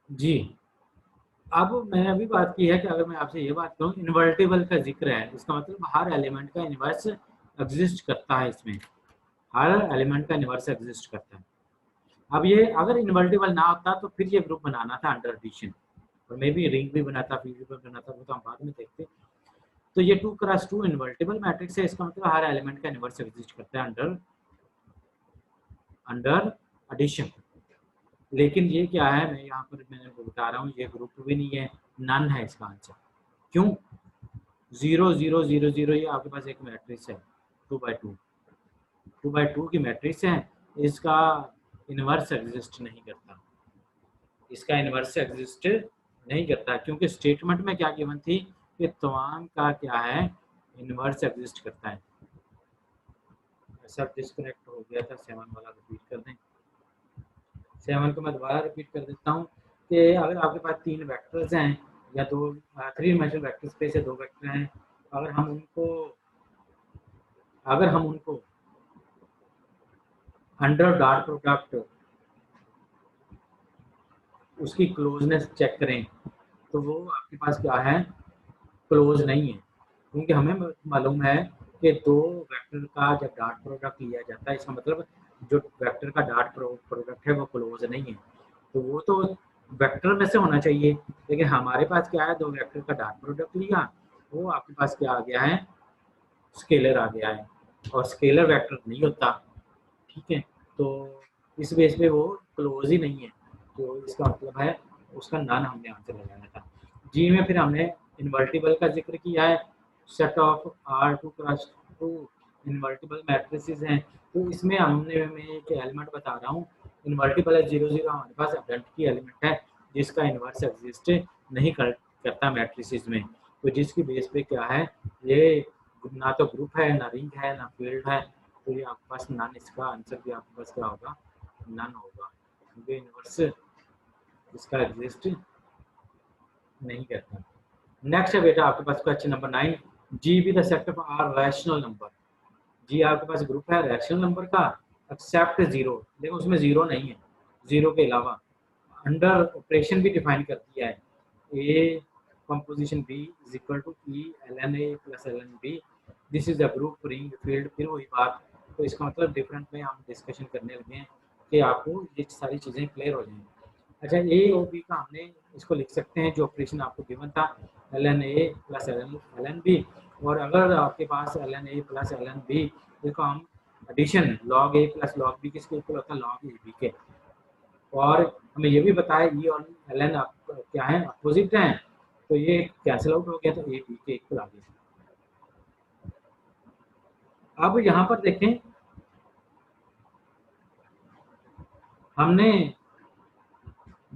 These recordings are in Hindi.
जी। अब मैंने अभी बात की है कि अगर मैं आपसे ये बात करूँ, इन्वर्टिबल का ज़िक्र है, इसका मतलब हर एलिमेंट का इन्वर्स एग्ज़िस्ट करता है इसमें, हर एलिमेंट का इन्वर्स एग्ज़िस्ट करता है। अब ये अगर इन्वर्टिबल ना होता तो फिर ये ग्रुप बनाना था अंडर एडिशन, और मे बी रिंग भी बनाता, फील्ड भी बनाता, वो तो हम बाद में देखते। तो ये 2 क्रॉस 2 इन्वर्टिबल मैट्रिक्स है, इसका मतलब हर एलिमेंट का इन्वर्स एग्ज़िस्ट करता है अंडर अंडर एडिशन। लेकिन ये क्या है, मैं यहाँ पर मैंने बता रहा हूँ, ये ग्रुप भी नहीं है, नन है इसका आंसर। क्यों? 0 0 0 0 ये आपके पास एक मैट्रिक्स है, 2/2 2/2 की मैट्रिक्स है, इसका इन्वर्स एग्जिस्ट नहीं करता, इसका इन्वर्स एग्जिस्ट नहीं करता, क्योंकि स्टेटमेंट में क्या गिवन थी कि तमाम का क्या है, इन्वर्स एग्जिस्ट करता है। सब डिस्कनेक्ट हो गया था, 7 वाला रिपीट कर दें। 7 को मैं दोबारा रिपीट कर देता हूँ कि अगर आपके पास 3 वेक्टर्स हैं या 2 3 डायमेंशनल वेक्टर स्पेस है, 2 वेक्टर हैं, अगर हम उनको अंडर डॉट प्रोडक्ट उसकी क्लोजनेस चेक करें, तो वो आपके पास क्या है, क्लोज नहीं है, क्योंकि हमें मालूम है कि 2 वेक्टर का जब डॉट प्रोडक्ट लिया जाता है, इसका मतलब जो वेक्टर का डॉट प्रोडक्ट है वो क्लोज नहीं है, तो वो तो वेक्टर में से होना चाहिए, लेकिन हमारे पास क्या है, 2 वेक्टर का डॉट प्रोडक्ट लिया, वो आपके पास क्या आ गया है, स्केलर आ गया है, और स्केलर वेक्टर नहीं होता, ठीक है। तो इस बेस पे वो क्लोज ही नहीं है, तो इसका मतलब है उसका नन हमने आंसर लगाया था। जी में फिर हमने इन्वर्टिबल का जिक्र किया है, set of R2 cross 2 invertible matrices हैं, तो इसमें हमने मैं एक एलिमेंट बता रहा हूँ, इन्वर्टिबल है 0 0, हमारे पास आइडेंटिटी एलिमेंट है जिसका इन्वर्स एग्जिस्ट नहीं करता मैट्रिसेस में, तो जिसकी बेस पे क्या है, ये ना तो ग्रुप है, ना रिंग है, ना फील्ड है, तो ये आपके पास नन, इसका आंसर भी आपके पास क्या होगा, नन होगा, क्योंकि यूनिवर्स इसका एग्जिस्ट नहीं करता। नेक्स्ट है बेटा आपके पास question number 9, G be the set of R rational number. G आपके पास ग्रुप है रैशनल नंबर का, एक्सेप्ट जीरो, देखो उसमें जीरो नहीं है, जीरो के अलावा अंडर ऑपरेशन भी डिफाइन कर दिया है, A composition B is equal to E L N A plus L N B, this is the group ring field, फिर वही बात, तो इसका मतलब डिफरेंट में हम डिस्कशन करने लगे हैं कि आपको ये सारी चीज़ें क्लियर हो जाएंगी। अच्छा, ए और बी का हमने इसको लिख सकते हैं, जो ऑपरेशन आपको गिवन था, L N A plus L N B, और अगर आपके पास L N A plus L N B, इसको हम addition log A plus log B किसके इक्वल होता है, लॉग ए बी के, और हमें ये भी बताया ई और एल एन क्या है, अपोजिट हैं, तो ये कैंसिल आउट हो गया, तो ए बी के इक्वल आ गया। अब यहाँ पर देखें, हमने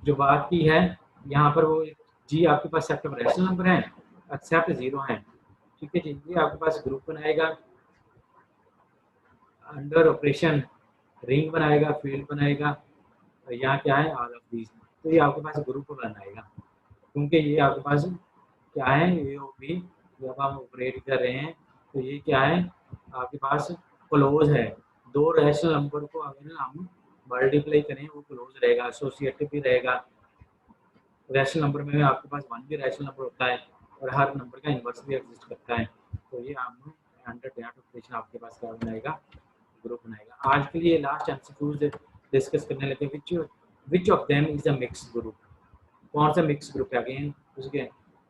जो बात की है यहाँ पर, वो जी आपके पास सेट ऑफ रैशनल नंबर है, एक्सेप्ट जीरो है, ठीक है जी, ये आपके पास ग्रुप बनाएगा, अंडर ऑपरेशन रिंग बनाएगा, फील्ड बनाएगा, और यहाँ क्या है, ऑल ऑफ दीज, तो ये आपके पास ग्रुप बनाएगा, क्योंकि ये आपके पास क्या है, ए और बी जब हम ऑपरेट कर रहे हैं, तो ये क्या है, आपके पास क्लोज है, 2 रैशनल नंबर को अगर हम मल्टीप्लाई करें वो क्लोज रहेगा, एसोसिएटिव भी रहेगा, रैशनल नंबर में आपके पास 1 भी रैशनल नंबर होता है, और हर नंबर का इन्वर्स भी एग्जिस्ट करता है, तो ये हम अंडर दैट ऑपरेशन आपके पास क्या बनाएगा, ग्रुप बनाएगा। आज के लिए लास्ट एमसीक्यूज डिस्कस करने लगे, which of them is a mix group, कौन सा मिक्स ग्रुप है, अगेन उसके,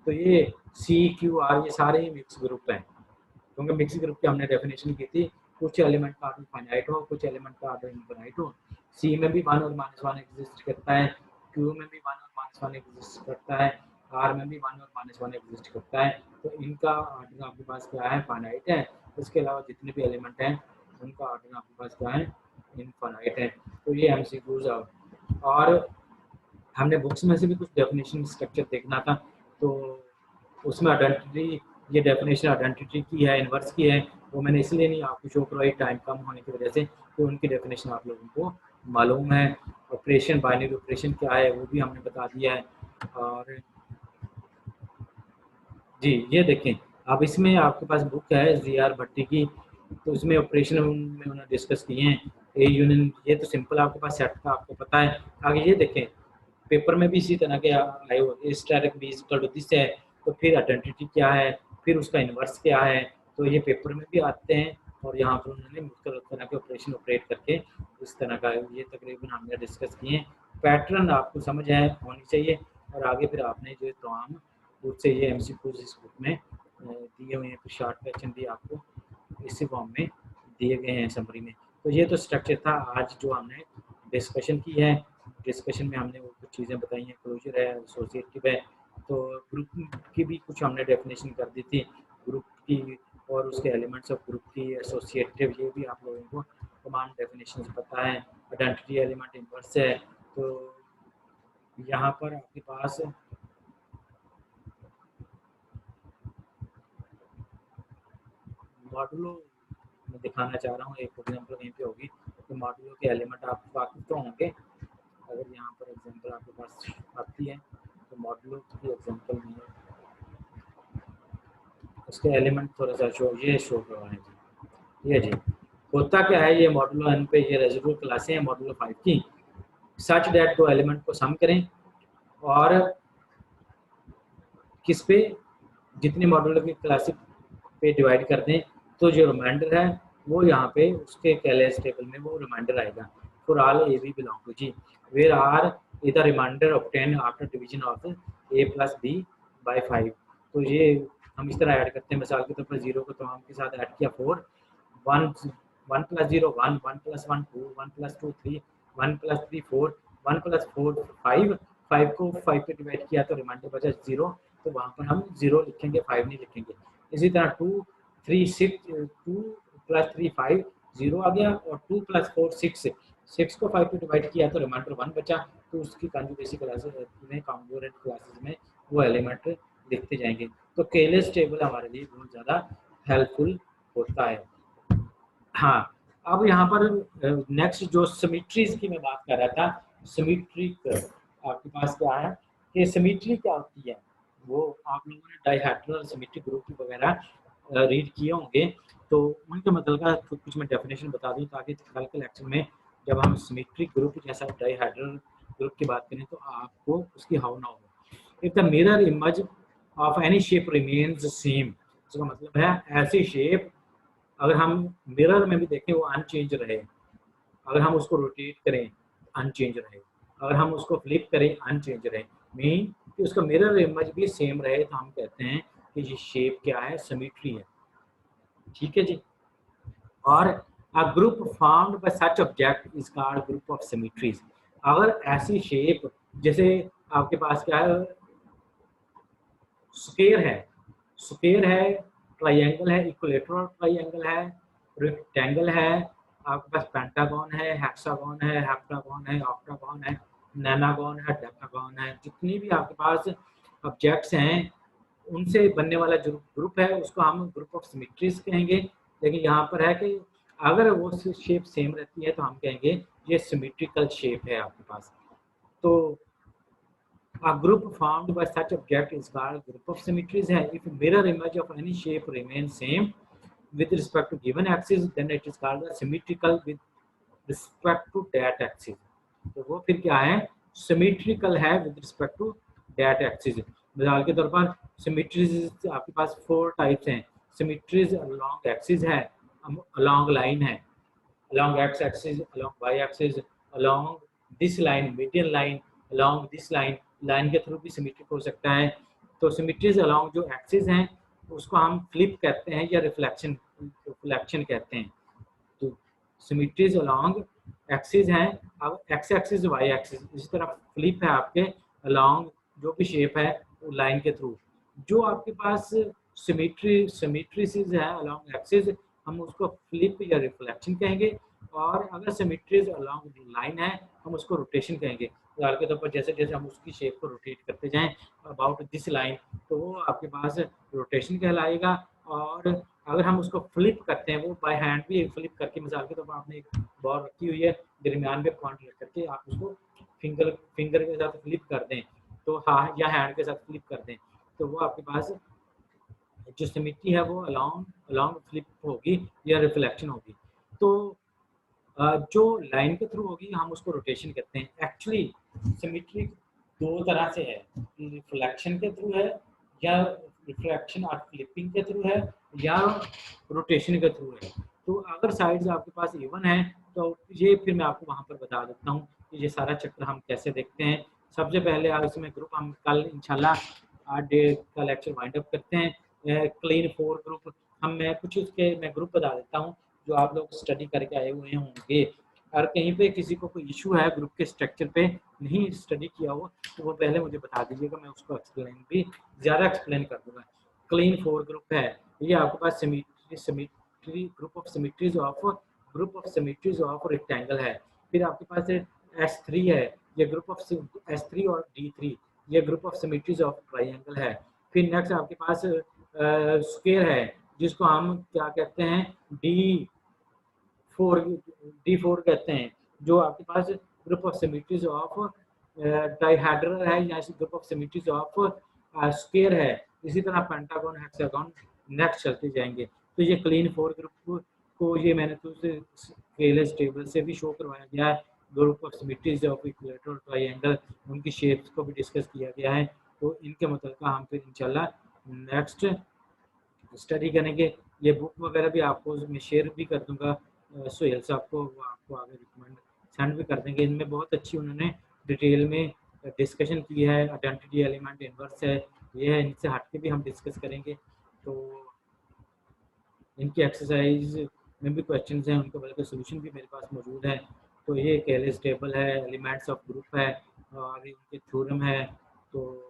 तो ये सी क्यू आर ये सारे ही मिक्स ग्रुप हैं, क्योंकि मिक्स ग्रुप की हमने डेफिनेशन की थी, कुछ एलिमेंट का ऑर्डर फाइनाइट हो, कुछ एलिमेंट का ऑर्डर इनफाइनाइट हो, सी में भी 1 और -1 एग्जिस्ट करता है, क्यू में भी 1 और -1 एग्जिस्ट करता है, आर में भी 1 और -1 एग्जिस्ट करता है, तो इनका ऑर्डर आपके पास क्या है, फाइनाइट है, इसके अलावा जितने भी एलिमेंट हैं उनका ऑर्डर आपके पास क्या है, इनफाइनाइट है, तो ये एमसीक्यूज और हमने बुक्स में से भी कुछ डेफिनेशन स्ट्रक्चर देखना था, तो उसमें आइडेंटिटी, ये डेफिनेशन आइडेंटिटी की है, इन्वर्स की है, वो मैंने इसलिए नहीं आपको शो करवाई, टाइम कम होने की वजह से, तो उनकी डेफिनेशन आप लोगों को मालूम है। ऑपरेशन, बाइनरी ऑपरेशन क्या है वो भी हमने बता दिया है, और जी ये देखें, अब इसमें आपके पास बुक है जी आर भट्टी की, तो इसमें ऑपरेशन में उन्होंने डिस्कस किए हैं, ए यूनियन, ये तो सिंपल आपके पास सेट का आपको पता है। आगे ये देखें, पेपर में भी इसी तरह के आए होते, static be equal to this है, तो फिर आइडेंटिटी क्या है, फिर उसका इन्वर्स क्या है, तो ये पेपर में भी आते हैं। और यहाँ पर उन्होंने मुख्तलिफ तरह के ऑपरेशन ऑपरेट करके इस तरह का ये तकरीबन हमने डिस्कस किए हैं। पैटर्न आपको समझ आए होनी चाहिए, और आगे फिर आपने जो तमाम रूप से ये MCQs इस बुक में दिए हुए हैं, फिर शॉर्ट क्वेश्चन भी आपको इसी फॉर्म में दिए गए हैं समरी में। तो ये तो स्ट्रक्चर था आज जो हमने डिस्कशन की है। डिस्कशन में हमने वो कुछ चीज़ें बताई हैं, क्लोजर है, एसोसिएटिव है, तो ग्रुप की भी कुछ हमने डेफिनेशन कर दी थी ग्रुप की, और उसके एलिमेंट्स ऑफ ग्रुप की, एसोसिएटिव, ये भी आप लोगों को तमाम डेफिनेशन पता है। आइडेंटिटी एलिमेंट इन्वर्स है, तो यहाँ पर आपके पास मॉडुलो मैं दिखाना चाह रहा हूँ, एक एग्जाम्पल यहीं पे होगी, तो मॉडुलो के एलिमेंट आप वाकिफ तो होंगे। अगर यहाँ पर एग्जाम्पल आपके पास आती है तो मॉडुलो की एग्जाम्पल में उसके एलिमेंट थोड़ा सा शो करवाएं जी। ये जी होता क्या है, ये मॉडुलो n पे ये रेजिडुअल क्लासें हैं मॉडुलो 5 की, सच दैट दो एलिमेंट को सम करें और किस पे, जितनी मॉडुलो की क्लासेस पे डिवाइड कर दें, तो जो रिमाइंडर है वो यहाँ पे उसके कैलेस टेबल में वो रिमाइंडर आएगा for all a b belong to G, where are is the remainder obtain after division of a plus b by 5। तो ये हम इस तरह ऐड करते हैं, मिसाल के तौर पर 0 को तमाम के साथ ऐड किया 4, 1 plus 0 1, 1 plus 1 2, 1 plus 2 3, 1 plus 3 4, 1 plus 4 5, 5 को 5 पे डिवाइड किया तो रिमाइंडर बचा 0, तो वहाँ पर हम 0 लिखेंगे, 5 नहीं लिखेंगे। इसी तरह 2 3 6, 2 प्लस 3 5, 0 आ गया, और 2 प्लस 4 6, 6 को 5 पे डिवाइड किया तो रिमाइंडर 1 बचा, तो उसकी कॉन्जुगेसी क्लासेस में, कॉन्ग्रुएंट क्लासेस में वो एलिमेंट लिखते जाएंगे। तो केलेस टेबल हमारे लिए बहुत ज़्यादा हेल्पफुल होता है। हाँ, अब यहाँ पर नेक्स्ट जो सिमेट्रीज की मैं बात कर रहा था, सिमेट्रिक आपके पास क्या है कि सिमेट्री क्या होती है, वो आप लोगों ने डाइहेड्रल सिमेट्रिक ग्रुप वगैरह रीड किए होंगे, तो उनके मतलब का कुछ मैं डेफिनेशन बता दूं ताकि कल के लेक्चर में जब हम सिमेट्रिक ग्रुप जैसा डाइहेड्रल ग्रुप की बात करें तो आपको उसकी हाउ ना हो। If the mirror image of any shape remains same, इसका मतलब है ऐसी शेप अगर हम मिरर में भी देखें वो अनचेंज रहे, अगर हम उसको रोटेट करें अनचेंज रहे, अगर हम उसको फ्लिप करें अनचेंज रहे, मीन कि उसका मिरर इमेज भी सेम रहे, तो हम कहते हैं कि ये शेप क्या है, सिमेट्री है। ठीक है जी। और a group formed by such object is called group of symmetries. अगर ऐसी शेप, जैसे आपके पास क्या है, स्क्वायर है, स्क्वायर है, ट्राइंगल है, इक्विलेटरल ट्राइंगल है, रेक्टेंगल है, आपके पास पेंटागन है, हेक्सागन है, हेप्टागन है, ऑक्टागन है, नैनागन है, डेकागन है, जितनी भी आपके पास ऑब्जेक्ट्स हैं उनसे बनने वाला जो ग्रुप है उसको हम ग्रुप ऑफ सिमेट्रीज कहेंगे। लेकिन यहाँ पर है कि अगर वो शेप सेम रहती है तो हम कहेंगे ये सिमेट्रिकल शेप है आपके पास। तो a group formed by such object is called group of symmetries है। If mirror image of any shape remains same with respect to given axis, then it is called a symmetrical with respect to that axis। तो वो फिर क्या है, symmetrical है with respect to that axis। मिसाल के तौर पर symmetries आपके पास 4 टाइप्स हैं। symmetries along axis है, along line है, along x axis, along y axis, along this line, median line, along this line, line के थ्रू भी सिमेट्रिक हो सकता है। तो सिमेट्रीज अलोंग जो एक्सिस हैं उसको हम फ्लिप कहते हैं या रिफ्लेक्शन कहते हैं। तो सिमेट्रीज अलोंग एक्सिस हैं, अब एक्स एक्सिस वाई एक्सिस, इसी तरह फ्लिप है आपके अलोंग जो भी शेप है लाइन के थ्रू। जो आपके पास सिमेट्रीज है अलोंग एक्सिस, हम उसको फ्लिप या रिफ्लेक्शन कहेंगे, और अगर सिमेट्रीज अलोंग लाइन है हम उसको रोटेशन कहेंगे। मिसाल के तौर पर जैसे जैसे हम उसकी शेप को रोटेट करते जाएं अबाउट दिस लाइन, तो वो आपके पास रोटेशन कहलाएगा। और अगर हम उसको फ्लिप करते हैं, वो बाय हैंड भी फ्लिप करके, मिसाल के तौर पर आपने एक बॉल रखी हुई है, दरमियान में पॉइंट रख करके आप उसको फिंगर के साथ फ्लिप कर दें, तो हाँ, या हैंड के साथ फ्लिप कर दें, तो वो आपके पास जो सिमेट्री है वो अलोंग फ्लिप होगी या रिफ्लेक्शन होगी। तो जो लाइन के थ्रू होगी हम उसको रोटेशन कहते हैं। एक्चुअली सिमेट्री दो तरह से है, रिफ्लेक्शन के थ्रू है या रिफ्लेक्शन और फ्लिपिंग के थ्रू है या रोटेशन के थ्रू है। तो अगर साइड्स आपके पास इवन है तो ये फिर मैं आपको वहाँ पर बता देता हूँ कि ये सारा चक्र हम कैसे देखते हैं। सबसे पहले आप इसमें ग्रुप हम कल इंशाल्लाह 8 डे का लेक्चर वाइंड अप करते हैं। क्लीन 4 ग्रुप मैं कुछ उसके मैं ग्रुप बता देता हूँ जो आप लोग स्टडी करके आए हुए होंगे। और कहीं पे किसी को कोई इशू है ग्रुप के स्ट्रक्चर पे नहीं स्टडी किया हो तो वो पहले मुझे बता दीजिएगा, मैं उसको एक्सप्लेन भी ज़्यादा एक्सप्लेन कर दूंगा। क्लीन 4 ग्रुप है, ये आपके पास symmetry group of symmetries of rectangle है। फिर आपके पास S3 है, ये ग्रुप ऑफ S3 और D3, ये group of symmetries of triangle है। फिर नेक्स्ट आपके पास स्क्वायर है जिसको हम क्या कहते हैं D4 कहते हैं, जो आपके पास group of symmetries of dihedral है या group of symmetries of square है। इसी तरह पेंटागन, हेक्सागन नेक्स्ट चलते जाएंगे। तो ये क्लीन 4 ग्रुप को ये मैंने तो स्केलेज टेबल से भी शो करवाया गया है। Group of symmetries of equilateral triangle, उनकी शेप्स को भी डिस्कस किया गया है। तो इनके मतलब हम फिर इंशाल्लाह नेक्स्ट स्टडी करेंगे। ये बुक वगैरह भी आपको मैं शेयर भी कर दूंगा सोहेल साहब को, वो आपको आगे रिकमेंड सेंड भी कर देंगे। इनमें बहुत अच्छी उन्होंने डिटेल में डिस्कशन की है। आइडेंटिटी एलिमेंट इन्वर्स है, ये है, इनसे हट के भी हम डिस्कस करेंगे। तो इनकी एक्सरसाइज में भी क्वेश्चंस हैं, उनके बल्कि सोल्यूशन भी मेरे पास मौजूद है। तो ये केलेस टेबल है, एलिमेंट्स ऑफ ग्रुप है और इनके थ्योरम है। तो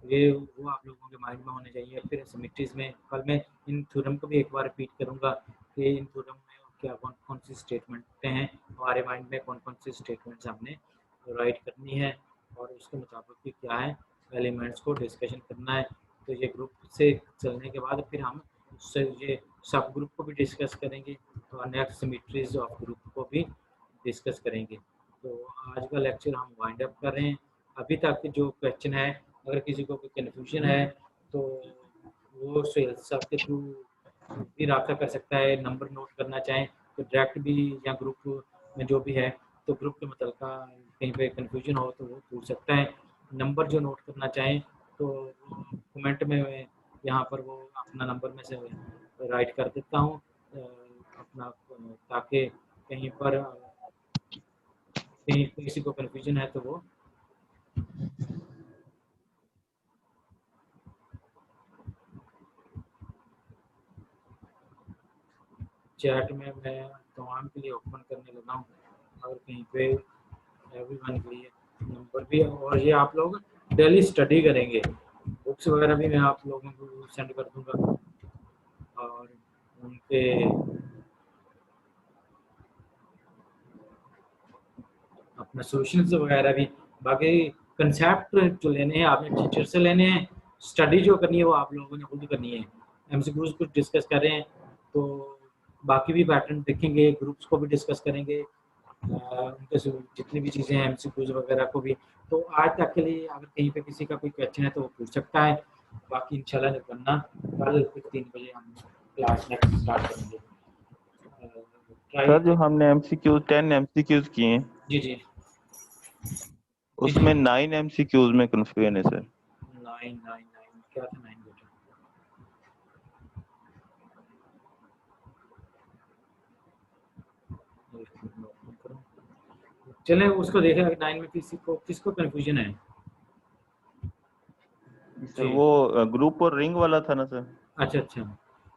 ये वो आप लोगों के माइंड में होने चाहिए। फिर सिमेट्रीज में कल मैं इन थ्योरम को भी एक बार रिपीट करूँगा कि इन थ्योरम में क्या कौन कौन सी स्टेटमेंटें हैं, हमारे माइंड में कौन कौन सी स्टेटमेंट्स हमने राइट करनी है और उसके मुताबिक भी क्या है एलिमेंट्स को डिस्कशन करना है। तो ये ग्रुप से चलने के बाद फिर हम ये सब ग्रुप को भी डिस्कस करेंगे और नेक्स्ट सिमेट्रीज ऑफ ग्रुप को भी डिस्कस करेंगे। तो आज का लेक्चर हम वाइंड अप कर रहे हैं। अभी तक जो क्वेश्चन है, अगर किसी को कोई कन्फ्यूजन है तो वो सोहेल साहब के थ्रू भी रब्ता कर सकता है। नंबर नोट करना चाहें तो डायरेक्ट भी या ग्रुप में जो भी है तो ग्रुप के मतलब का कहीं पे कन्फ्यूजन हो तो वो पूछ सकता है। नंबर जो नोट करना चाहें तो कमेंट में यहाँ पर वो अपना नंबर में से राइट कर देता हूँ अपना, ताकि कहीं पर कहीं किसी को कन्फ्यूजन है तो वो चैट में मैं तमाम के लिए ओपन करने लगा हूँ। और कहीं पे एवरीवन के लिए नंबर भी, और ये आप लोग डेली स्टडी करेंगे। बुक्स वगैरह भी मैं आप लोगों को सेंड कर दूंगा और उनके अपना सोल्यूशंस वगैरह भी। बाकी कंसेप्ट जो लेने हैं आपने टीचर से लेने हैं, स्टडी जो करनी है वो आप लोगों ने खुद करनी है। एमसीक्यूज कुछ डिस्कस कर रहे हैं तो बाकी भी पैटर्न देखेंगे, ग्रुप्स को भी डिस्कस करेंगे, उनके जितनी भी चीज़ें हैं एमसीक्यूज वगैरह को भी। तो आज तक के लिए अगर कहीं पे किसी का कोई क्वेश्चन है तो वो पूछ सकता है। बाकी इंशाल्लाह वरना कल 3 बजे हम क्लास नेक्स्ट स्टार्ट करेंगे। सर जो हमने एमसीक्यूज 10 एमसीक्यूज किए हैं जी जी उसमें 9 एमसीक्यूज में कंफ्यूजन है सर। 9 क्या था 9 बेटा? चलें उसको देखें 9 में किसको कंफ्यूजन है। सर वो ग्रुप और रिंग वाला था ना सर, अच्छा अच्छा,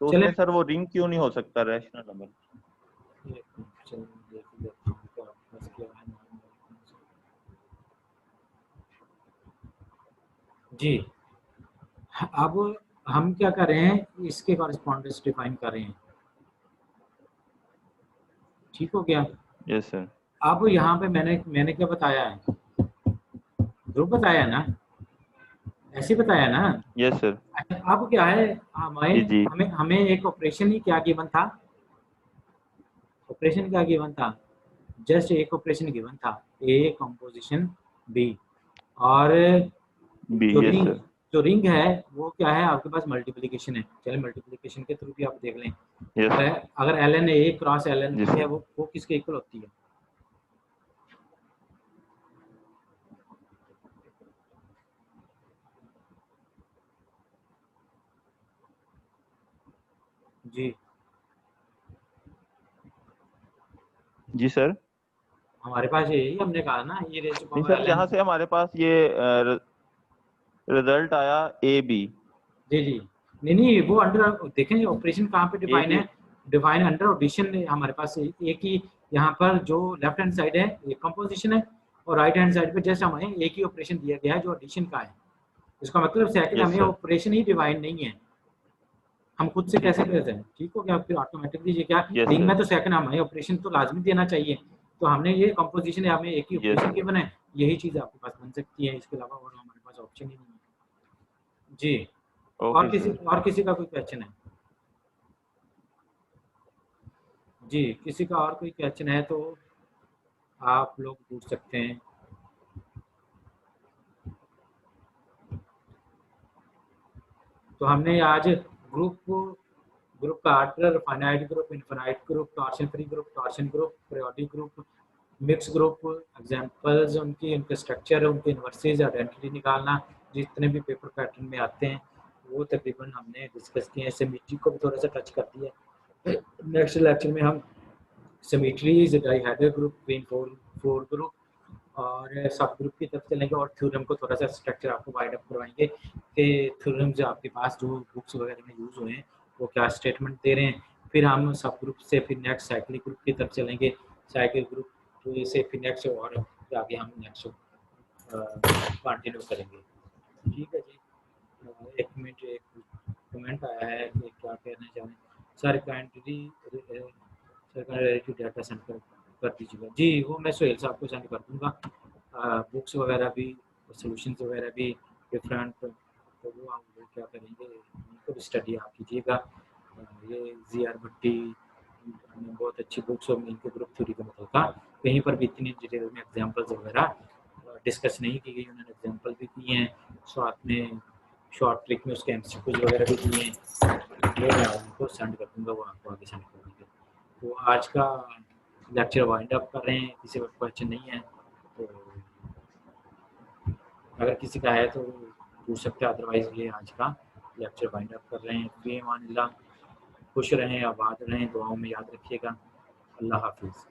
तो चलें उसमें सर वो रिंग क्यों नहीं हो सकता रैशनल नंबर? जी, अब हम क्या कर रहे हैं, इसके कॉरेस्पॉन्डेंस डिफाइन कर रहे हैं। ठीक हो गया? Yes sir. अब यहाँ पे मैंने क्या बताया है, ग्रुप बताया ना, ऐसे बताया ना। Yes sir. अच्छा, अब क्या है, जी जी। हमें हमें एक ऑपरेशन ही क्या गिवन था, ऑपरेशन क्या गिवन था, जस्ट एक ऑपरेशन गिवन था, ए कंपोजिशन बी। और बी जो यस रिंग सर। जो रिंग है वो क्या है, आपके पास मल्टीप्लिकेशन है। चलिए मल्टीप्लिकेशन के थ्रू भी आप देख लें। यस अगर L N A cross L N G B है सर। वो किसके इक्वल होती है? जी जी सर। हमारे पास यही हमने कहा ना, ये रेज़ टू नहीं पावर सर, ln। यहाँ से हमारे पास ये रिजल्ट आया ए बी। जी जी, नहीं नहीं, वो अंडर देखें ऑपरेशन कहाँ पे ए डिफाइन बी। है, डिफाइन अंडर ऑडिशन हमारे पास एक ही, यहाँ पर जो लेफ्ट हैंड साइड है ये कंपोजिशन है, और राइट हैंड साइड पे जस्ट हमें एक ही ऑपरेशन दिया गया है जो एडिशन का है। इसका मतलब सेकंड यस हमें सर। ऑपरेशन ही डिफाइन नहीं है, हम खुद से ठीक कैसे है। कर दें, ठीक हो गया, फिर ऑटोमेटिकली ये क्या यस रिंग सर। में तो सेकंड हमें ऑपरेशन तो लाजमी देना चाहिए, तो हमने ये कंपोजिशन है, हमें एक ही यस ऑपरेशन सर। गिवन है, यही चीज़ आपके पास बन सकती है, इसके अलावा और हमारे पास ऑप्शन ही नहीं है। जी, ओके सर। और किसी का कोई क्वेश्चन है? जी, किसी का और कोई क्वेश्चन है तो आप लोग पूछ सकते हैं। तो हमने आज ग्रुप ग्रुप का order, finite group, infinite group, torsion free group, torsion group, periodic group, mix group, examples उनकी, उनके स्ट्रक्चर, उनके इन्वर्सेस, आइडेंटिटी निकालना, जितने भी पेपर पैटर्न में आते हैं वो तकरीबन हमने डिस्कस किए हैं। सिमेट्री को भी थोड़ा सा टच कर दिया है। नेक्स्ट लेक्चर में हम symmetries, dihedral group, twin four group और सब ग्रुप की तरफ चलेंगे, और थ्योरम को थोड़ा सा स्ट्रक्चर आपको वाइड अप करवाएंगे कि थ्योरम जो आपके पास जो बुक्स वगैरह में यूज़ हुए हैं वो क्या स्टेटमेंट दे रहे हैं। फिर हम सब ग्रुप से फिर नेक्स्ट साइक्लिक ग्रुप की तरफ चलेंगे, साइक्लिक ग्रुप तो से फिर नेक्स्ट और आगे हम नेक्स्ट कंटिन्यू करेंगे। ठीक है जी। एक मिनट, एक कमेंट आया है कि क्या कहना चाह रहे हैं sir, kindly sir data send कर दीजिएगा। जी, वो मैं सोहेल साहब को सेंड कर दूँगा। बुक्स वगैरह भी, सॉल्यूशंस वगैरह भी डिफरेंट, तो वो क्या करेंगे, उनको भी स्टडी आप कीजिएगा। ये ज़ी.आर. भट्टी बहुत अच्छी बुक्स और इनके ग्रुप थ्योरी का मतलब था, कहीं पर भी इतनी डिटेल में एग्जांपल्स वगैरह डिस्कस नहीं की गई, उन्होंने एग्जांपल भी किए हैं, साथ में शॉर्ट ट्रिक में उसके एमसीक्यूज वगैरह भी दिए हैं, वो मैं उनको सेंड कर दूँगा, वो आपको आगे सेंड कर देंगे। तो आज का लेक्चर वाइंड अप कर रहे हैं, किसी का क्वेश्चन नहीं है तो अगर किसी का है तो पूछ सकते हैं, अदरवाइज ये आज का लेक्चर वाइंड अप कर रहे हैं। फी अमानिल्लाह, खुश रहें, आबाद रहें, दुआओं में याद रखिएगा। अल्लाह हाफिज़।